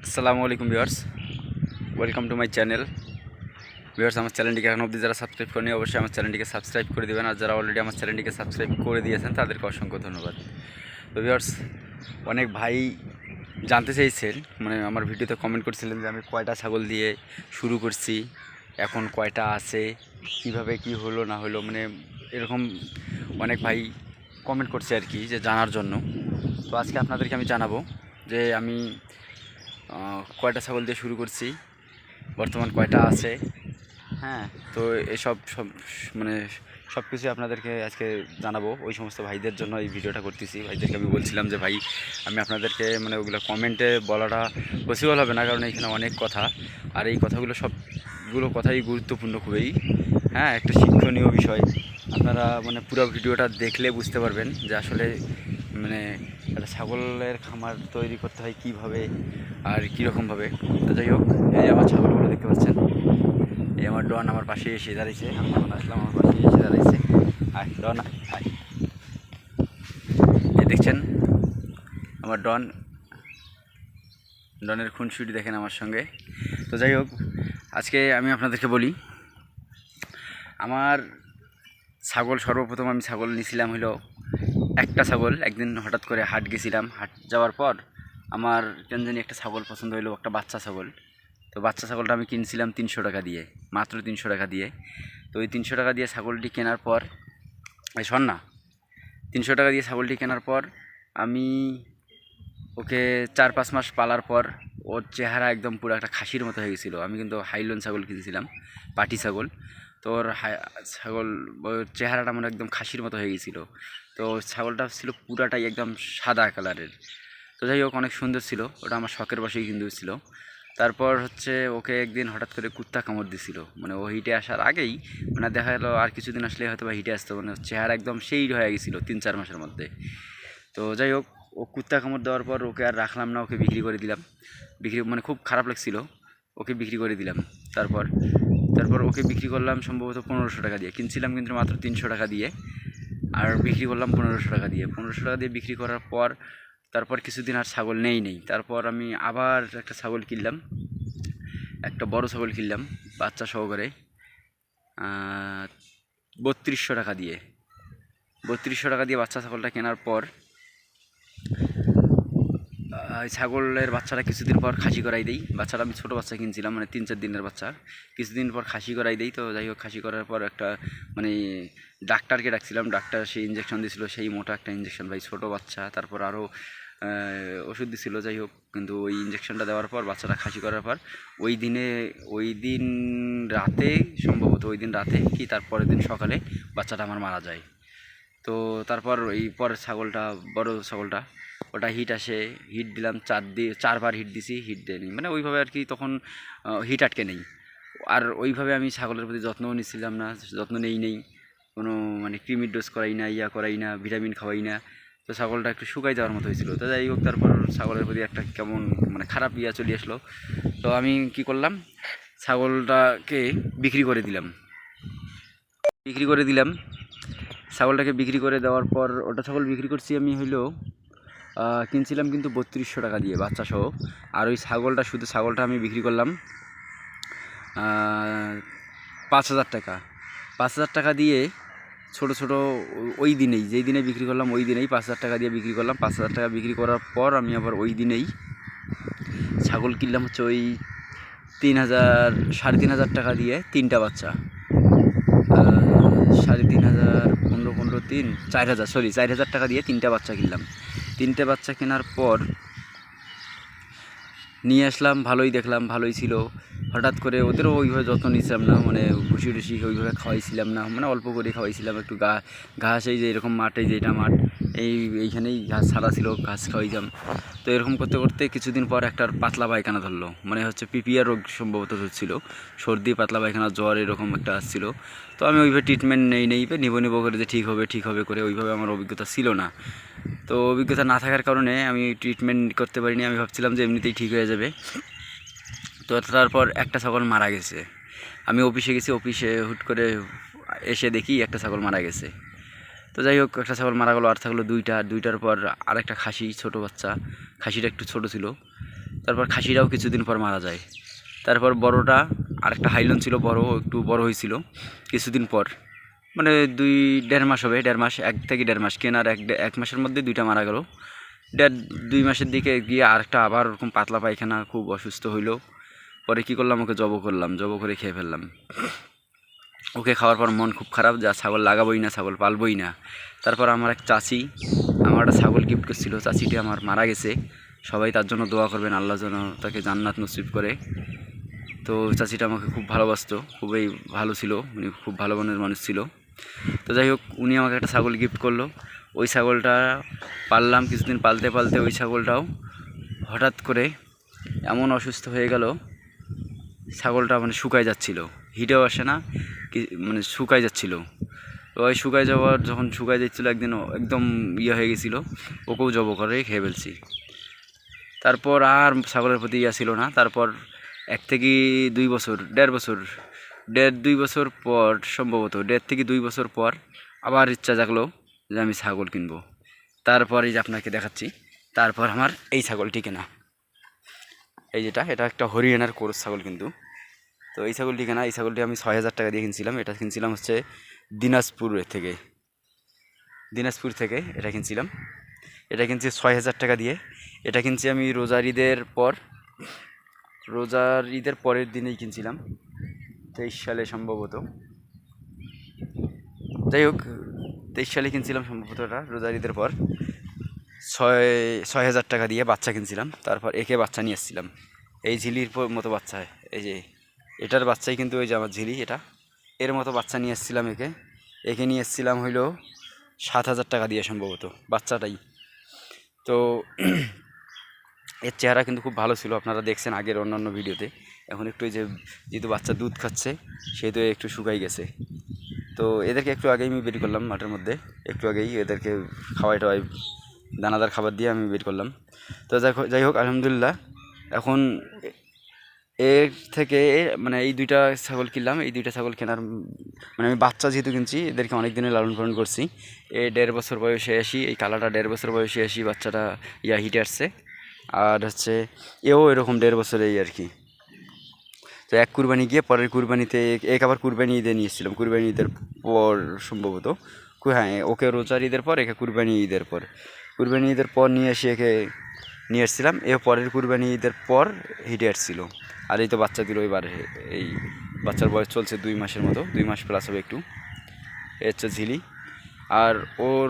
আসসালামু আলাইকুম viewers, welcome to my channel. Viewers, আমার চ্যানেলটিকে এখন অবধি যারা সাবস্ক্রাইব করেনি অবশ্যই আমার চ্যানেলটিকে সাবস্ক্রাইব করে দেবেন, আর যারা অলরেডি আমার চ্যানেলটিকে সাবস্ক্রাইব করে দিয়েছেন তাদেরকে অসংখ্য ধন্যবাদ। তো ভিউয়ার্স, অনেক ভাই জানতে চেয়েছেন, মানে আমার ভিডিওতে কমেন্ট করছিলেন যে আমি কয়টা ছাগল দিয়ে শুরু করছি, এখন কয়টা আছে, কিভাবে কি হলো না হলো, মানে এরকম অনেক ভাই কমেন্ট করছে আর কি, যে জানার জন্য। তো আজকে আপনাদেরকে আমি জানাবো যে আমি কয়টা ছাগল দিয়ে শুরু করছি, বর্তমান কয়টা আছে। হ্যাঁ, তো এসব সব মানে সব কিছুই আপনাদেরকে আজকে জানাবো। ওই সমস্ত ভাইদের জন্য এই ভিডিওটা করতেছি। ভাইদেরকে আমি বলছিলাম যে ভাই, আমি আপনাদেরকে মানে ওগুলো কমেন্টে বলাটা পসিবল হবে না, কারণ এখানে অনেক কথা, আর এই কথাগুলো সবগুলো কথাই গুরুত্বপূর্ণ খুবই। হ্যাঁ, একটা শিক্ষণীয় বিষয়। আপনারা মানে পুরো ভিডিওটা দেখলে বুঝতে পারবেন যে আসলে মানে একটা ছাগলের খামার তৈরি করতে হয় কীভাবে আর কীরকমভাবে। তো যাই হোক, এই আমার ছাগলগুলো দেখতে পাচ্ছেন, এই আমার ডন আমার পাশে এসে দাঁড়িয়েছে। আমি যখন আসলাম আমার পাশে এসে দাঁড়িয়েছে। আয় ডন, আয়। এই দেখছেন আমার ডনের খুনসুটি দেখেন আমার সঙ্গে। তো যাই হোক, আজকে আমি আপনাদেরকে বলি, আমার ছাগল সর্বপ্রথম আমি ছাগল নিয়েছিলাম হলো একটা ছাগল। একদিন হঠাৎ করে হাট গেছিলাম, হাট যাওয়ার পর আমার কেন জানি একটা ছাগল পছন্দ হলো, একটা বাচ্চা ছাগল। তো বাচ্চা ছাগলটা আমি কিনছিলাম 300 টাকা দিয়ে, মাত্র 300 টাকা দিয়ে। তো ওই 300 টাকা দিয়ে ছাগলটি কেনার পর, এই শোন না, 300 টাকা দিয়ে ছাগলটি কেনার পর আমি ওকে 4-5 মাস পালার পর ওর চেহারা একদম পুরো একটা খাসির মতো হয়ে গেছিলো। আমি কিন্তু হাইলন ছাগল কিনেছিলাম, পাটি ছাগল। তো ওর ছাগল ওর চেহারাটা মানে একদম খাসির মতো হয়ে গেছিলো। তো ছাগলটা ছিল পুরাটাই একদম সাদা কালারের। তো যাই হোক, অনেক সুন্দর ছিল, ওটা আমার শখের বশেই কিন্তু ছিল। তারপর হচ্ছে ওকে একদিন হঠাৎ করে কুত্তা কামড় দিছিল, মানে ও হিটে আসার আগেই, মানে দেখা গেলো আর কিছুদিন আসলে হয়তো বা হিটে আসতো, মানে চেহারা একদম সেই হয়ে গেছিলো 3-4 মাসের মধ্যে। তো যাই হোক, ও কুত্তা কামড় দেওয়ার পর ওকে আর রাখলাম না, ওকে বিক্রি করে দিলাম। বিক্রি মানে খুব খারাপ লাগছিল, ওকে বিক্রি করে দিলাম। তারপর তারপর ওকে বিক্রি করলাম সম্ভবত 1500 টাকা দিয়ে। কিনছিলাম কিন্তু মাত্র 300 টাকা দিয়ে, আর বিক্রি করলাম 1500 টাকা দিয়ে। 1500 টাকা দিয়ে বিক্রি করার পর তারপর কিছুদিন আর ছাগল নেই। তারপর আমি আবার একটা ছাগল কিনলাম, একটা বড় ছাগল কিনলাম বাচ্চা সহকারে, 3200 টাকা দিয়ে। 3200 টাকা দিয়ে বাচ্চা ছাগলটা কেনার পর ছাগলের বাচ্চাটা কিছুদিন পর খাসি করাই দেই। বাচ্চাটা আমি ছোটো বাচ্চা কিনছিলাম, মানে 3-4 দিনের বাচ্চা। কিছুদিন পর খাসি করাই দেই। তো যাই হোক, খাসি করার পর একটা মানে ডাক্তারকে ডাকছিলাম, ডাক্তার সেই ইঞ্জেকশন দিয়েছিলো, সেই মোটা একটা ইঞ্জেকশন ভাই, ছোটো বাচ্চা। তারপর আরও ওষুধ দিছিল। যাই হোক, কিন্তু ওই ইঞ্জেকশনটা দেওয়ার পর বাচ্চাটা খাসি করার পর ওই দিন রাতে, সম্ভবত ওই দিন রাতে কি তার পরের দিন সকালে বাচ্চাটা আমার মারা যায়। তো তারপর এই পরের ছাগলটা, বড় ছাগলটা, ওটা হিট আসে, হিট দিলাম 4বার হিট দিছি, হিট দেয়নি, মানে ওইভাবে আর কি, তখন হিট আটকে নেই। আর ওইভাবে আমি ছাগলের প্রতি যত্নও নিচ্ছিলাম না, যত্ন নেই কোনো, মানে কৃমির ডোজ করাই না, করাই না, ভিটামিন খাওয়াই না। তো ছাগলটা একটু শুকাই যাওয়ার মতো হয়েছিল। তো যাই হোক, তারপর ছাগলের প্রতি একটা কেমন মানে খারাপ চলে আসলো। তো আমি কি করলাম, ছাগলটাকে বিক্রি করে দিলাম। ছাগলটাকে বিক্রি করে দেওয়ার পর, ওটা ছাগল বিক্রি করছি আমি হইলো কিনছিলাম কিন্তু 3200 টাকা দিয়ে বাচ্চা সহ। আর ওই ছাগলটা, শুধু ছাগলটা আমি বিক্রি করলাম 5000 টাকা। 5000 টাকা দিয়ে ছোটো ওই দিনেই, যেই দিনে বিক্রি করলাম ওই দিনেই 5000 টাকা দিয়ে বিক্রি করলাম। 5000 টাকা বিক্রি করার পর আমি আবার ওই দিনেই ছাগল কিনলাম হচ্ছে ওই 3500 টাকা দিয়ে 3টা বাচ্চা। 3500, 15, 3, 4000, 4000 টাকা দিয়ে 3টা বাচ্চা কিনলাম। 3টে বাচ্চা কেনার পর নিয়ে আসলাম, ভালোই দেখলাম, ভালোই ছিল। হঠাৎ করে ওদেরও ওইভাবে যত্ন নিচ্ছিলাম না, মানে ভুসি টুসি ওইভাবে খাওয়াইছিলাম না, মানে অল্প করে খাওয়াইছিলাম। একটু ঘাস, এই যে এরকম মাঠ, এই যে এটা মাঠ, এইখানেই ঘাস ছাড়া ছিল, ঘাস খাওয়াইতাম। তো এরকম করতে করতে কিছুদিন পর একটার পাতলা পায়খানা ধরলো, মানে হচ্ছে পিপিআর রোগ সম্ভবত হচ্ছিল, সর্দি, পাতলা পায়খানা, জ্বর, এরকম একটা আসছিল। তো আমি ওইভাবে ট্রিটমেন্ট নিব করে যে ঠিক হবে করে, ওইভাবে আমার অভিজ্ঞতা ছিল না। তো অভিজ্ঞতা না থাকার কারণে আমি ট্রিটমেন্ট করতে পারিনি। আমি ভাবছিলাম যে এমনিতেই ঠিক হয়ে যাবে। তো তারপর একটা ছাগল মারা গেছে। আমি অফিসে গেছি, অফিসে হুট করে এসে দেখি একটা ছাগল মারা গেছে। তো যাই হোক, একটা ছাগল মারা গেলো, আর থাকলো দুইটার পর আরেকটা খাসি, ছোটো বাচ্চা। খাসিটা একটু ছোটো ছিল। তারপর খাসিটাও কিছুদিন পর মারা যায়। তারপর বড়টা আরেকটা হাইলন ছিল, বড় একটু বড় হয়েছিল কিছুদিন পর, মানে 2-1.5 মাস হবে, 1.5 মাস, 1 থেকে 1.5 মাস কেনার, এক মাসের মধ্যে দুইটা মারা গেল। 2 মাসের দিকে গিয়ে আরেকটা আবার ওরকম পাতলা পায়খানা, খুব অসুস্থ হইলো। পরে কী করলাম, ওকে জব করলাম, জব করে খেয়ে ফেললাম। ওকে খাওয়ার পর মন খুব খারাপ, যা ছাগল লাগাবোই না, ছাগল পালবই না। তারপর আমার এক চাচি আমার একটা ছাগল গিফট করছিল, চাচিটি আমার মারা গেছে। সবাই তার জন্য দোয়া করবেন, আল্লাহ যেন তাকে জান্নাত নসিব করে। তো চাচিটা আমাকে খুব ভালোবাসতো, খুবই ভালো ছিল, উনি খুব ভালো মনের মানুষ ছিল। তো যাই হোক, উনি আমাকে একটা ছাগল গিফট করলো। ওই ছাগলটা পাললাম কিছুদিন, পালতে পালতে ওই ছাগলটাও হঠাৎ করে এমন অসুস্থ হয়ে গেল, ছাগলটা মানে শুকায় যাচ্ছিল, হিটেও আসে না, মানে শুকায় যাচ্ছিল। ওই শুকায় যাওয়ার, যখন শুকায় যাচ্ছিলো একদিন একদম ইয়ে হয়ে গেছিলো, ওকেও জব করে খেয়ে ফেলছি। তারপর আর ছাগলের প্রতি ইয়া ছিল না। তারপর 1 থেকে 2 বছর, 1.5 বছর পর, সম্ভবত 1.5 থেকে 2 বছর পর আবার ইচ্ছা জাগলো যে আমি ছাগল কিনবো। তারপরে যে আপনাকে দেখাচ্ছি, তারপর আমার এই ছাগলটি কেনা, এই এটা একটা হরিয়ানার কোরস ছাগল কিন্তু। তো এই ছাগলটি কেনা, এই ছাগলটি আমি 6,000 টাকা দিয়ে কিনছিলাম। এটা কিনছিলাম হচ্ছে দিনাজপুর থেকে এটা কিনছিলাম। এটা কিনছি 6,000 টাকা দিয়ে। এটা কিনছি আমি রোজার ঈদের পরের দিনেই কিনছিলাম, 23 সালে সম্ভবত। যাই হোক, 23 সালে কিনছিলাম সম্ভবত, এটা রোজার ঈদের পর 6,000 টাকা দিয়ে বাচ্চা কিনছিলাম। তারপর একে বাচ্চা নিয়ে এসেছিলাম, এই ঝিলির মতো বাচ্চা, এই যে এটার বাচ্চাই কিন্তু, ওই যে আমার ঝিলি, এটা এর মতো বাচ্চা নিয়ে এসেছিলাম। একে নিয়ে এসেছিলাম হইলো 7,000 টাকা দিয়ে সম্ভবত, বাচ্চাটাই। তো এর চেহারা কিন্তু খুব ভালো ছিল, আপনারা দেখছেন আগের অন্যান্য ভিডিওতে। এখন একটু যেহেতু বাচ্চা দুধ খাচ্ছে, সেহেতু একটু শুকাই গেছে। তো এদেরকে একটু আগেই আমি বের করলাম মাঠের মধ্যে, একটু আগেই এদেরকে খাওয়াই দানাদার খাবার দিয়ে আমি বের করলাম। তো যাই হোক, আলহামদুলিল্লাহ, এখন এর থেকে মানে এই 2টা ছাগল কিনলাম। এই 2টা ছাগল কেনার মানে আমি বাচ্চা যেহেতু কিনছি, এদেরকে অনেক দিনে লালন পালন করছি। 1.5 বছর বয়সে আসি, এই কালাটা 1.5 বছর বয়সে আসি, বাচ্চাটা হিটে আসছে। আর হচ্ছে এও এরকম 1.5 বছরেই আর কি। তো এক কুরবানি গিয়ে পরের কুরবানিতে আবার কুরবানি ঈদে নিয়ে এসেছিলাম, কুরবানি ঈদের পর সম্ভবত। হ্যাঁ, ওকে রোজার ঈদের পর, একে কুরবানি ঈদের পর নিয়ে এসেছিলাম। পরের কুরবানি ঈদের পর হিটে আসছিল। আর এই তো বাচ্চা দিল এবার। এই বাচ্চার বয়স চলছে 2 মাসের মতো, 2 মাস প্লাস হবে একটু। এ হচ্ছে ঝিলি। আর ওর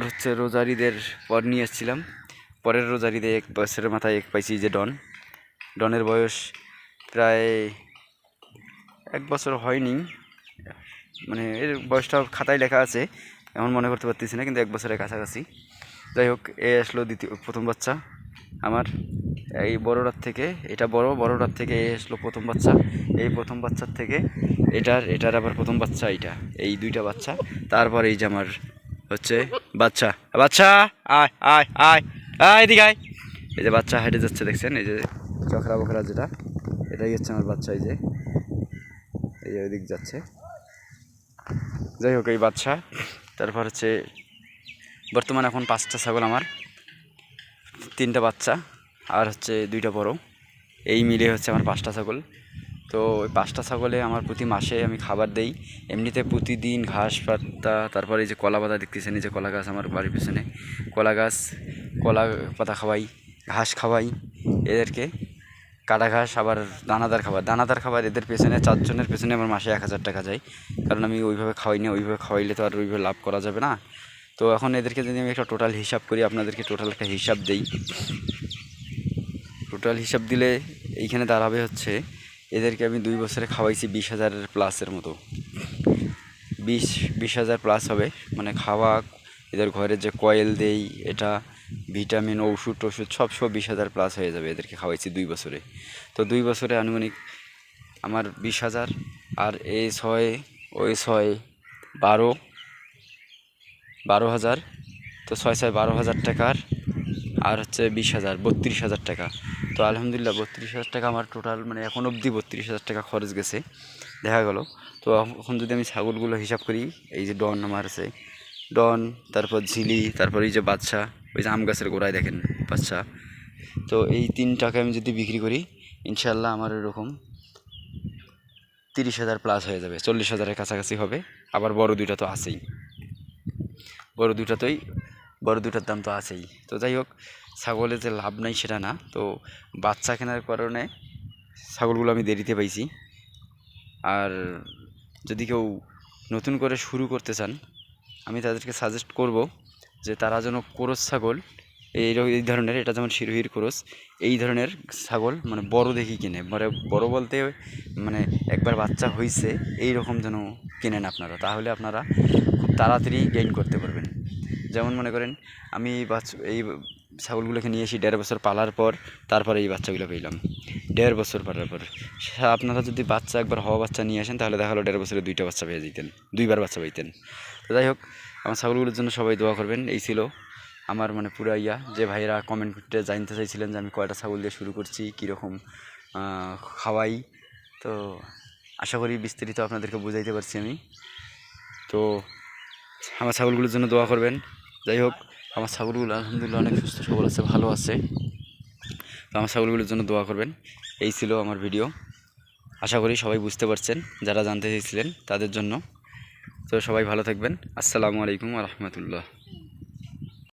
হচ্ছে রোজার ঈদের পর নিয়ে এসেছিলাম। পরের রোজার ঈদে 1 বছরের মাথায় পাইছি, যে ডনের বয়স প্রায় 1 বছর হয়নি, মানে এর বয়সটা খাতায় লেখা আছে, এমন মনে করতে পারতেছি না, কিন্তু 1 বছরের কাছাকাছি। যাই হোক, আসলো প্রথম বাচ্চা আমার এই বড়টার থেকে। এটা বড়টার থেকে আসলো প্রথম বাচ্চা। এই প্রথম বাচ্চার থেকে এটার আবার প্রথম বাচ্চা, এই 2টা বাচ্চা। তারপর এই যে আমার হচ্ছে বাচ্চা আয় আয় আয় আয় এদিকে আয়। এই যে বাচ্চা হেঁটে যাচ্ছে, দেখছেন, এই যে চখরা বখরা যেটা, এটাই হচ্ছে আমার বাচ্চা। এই যে ওইদিক যাচ্ছে। যাই হোক, এই বাচ্চা। তারপর হচ্ছে বর্তমানে এখন 5টা ছাগল আমার, 3টা বাচ্চা আর হচ্ছে 2টা বড়, এই মিলে হচ্ছে আমার 5টা ছাগল। তো ওই 5টা ছাগলে আমার প্রতি মাসে আমি খাবার দেই, এমনিতে প্রতিদিন ঘাস পাতা, তারপরে এই যে কলা পাতা দেখতেছেন, এই যে কলা গাছ আমার বাড়ির পেছনে, কলা পাতা খাওয়াই, ঘাস খাওয়াই এদেরকে, কাটা ঘাস, আবার দানাদার খাবার। এদের পেছনে 4 জনের পেছনে আমার মাসে 1,000 টাকা যায়, কারণ আমি ওইভাবে খাওয়াই না। ওইভাবে খাওয়াইলে তো আর ওইভাবে লাভ করা যাবে না। তো এখন এদেরকে যদি আমি একটা টোটাল হিসাব করি, আপনাদেরকে টোটাল একটা হিসাব দেই, টোটাল হিসাব দিলে এইখানে দাঁড়াবে হচ্ছে, এদেরকে আমি 2 বছরে খাওয়াইছি 20,000 প্লাসের মতো, 20,000 প্লাস হবে। মানে খাওয়া, এদের ঘরে যে কয়েল দেই, এটা ভিটামিন, ওষুধ সব 20,000 প্লাস হয়ে যাবে, এদেরকে খাওয়াইছি 2 বছরে। তো 2 বছরে আনুমানিক আমার 20,000, আর এই 6 ওই 6 12,000, তো 6 12,000 টাকার, আর হচ্ছে 20,000 32,000 টাকা। তো আলহামদুলিল্লাহ 32,000 টাকা আমার টোটাল, মানে এখন অবধি 32,000 টাকা খরচ গেছে দেখা গেল। তো এখন যদি আমি ছাগলগুলো হিসাব করি, এই যে ডন আমার আছে, তারপর ঝিলি, তারপর এই যে বাচ্চা, ওই যে আম গাছের গোড়ায় দেখেন বাচ্চা, তো এই 3 টাকা আমি যদি বিক্রি করি ইনশাল্লাহ আমার এরকম 30,000 প্লাস হয়ে যাবে, 40,000-এর কাছাকাছি হবে। আবার বড় দুইটা তো আছেই, বড় দুটার দাম তো আছেই। তো যাই হোক, ছাগলের যে লাভ নাই সেটা না, তো বাচ্চা কেনার কারণে ছাগলগুলো আমি দেরিতে পাইছি। আর যদি কেউ নতুন করে শুরু করতে চান, আমি তাদেরকে সাজেস্ট করব যে তারা যেন ক্রস ছাগল এই ধরনের, এটা যেমন শিরোহির ক্রস, এই ধরনের ছাগল মানে বড় দেখি কিনে, মানে বড় বলতে মানে একবার বাচ্চা হয়েছে এই রকম যেন কেনেন আপনারা, তাহলে আপনারা খুব তাড়াতাড়ি গেইন করতে পারবেন। যেমন মনে করেন আমি এই ছাগলগুলোকে নিয়ে এসি 1.5 বছর পালার পর, তারপরে এই বাচ্চাগুলো পেলাম 1.5 বছর পালার পর। আপনারা যদি বাচ্চা একবার হওয়া বাচ্চা নিয়ে আসেন তাহলে দেখা হলো 1.5 বছরে 2টা বাচ্চা পেয়ে যেতেন, 2বার বাচ্চা পাইতেন। তো যাই হোক, আমার ছাগলগুলোর জন্য সবাই দোয়া করবেন। এই ছিল আমার মানে পুরা যে ভাইয়েরা কমেন্ট করতে জানতে চাইছিলেন যে আমি কয়টা ছাগল দিয়ে শুরু করছি, কীরকম খাওয়াই, তো আশা করি বিস্তারিত আপনাদেরকে বুঝাইতে পারছি আমি। তো আমার ছাগলগুলোর জন্য দোয়া করবেন। যাই হোক, আমার ছাগলগুলো আলহামদুলিল্লাহ অনেক সুস্থ সবল আছে, ভালো আছে। তো আমার ছাগলগুলোর জন্য দোয়া করবেন। এই ছিল আমার ভিডিও, আশা করি সবাই বুঝতে পারছেন যারা জানতে চেয়েছিলেন তাদের জন্য। তো সবাই ভালো থাকবেন। আসসালামু আলাইকুম ওয়া রাহমাতুল্লাহ।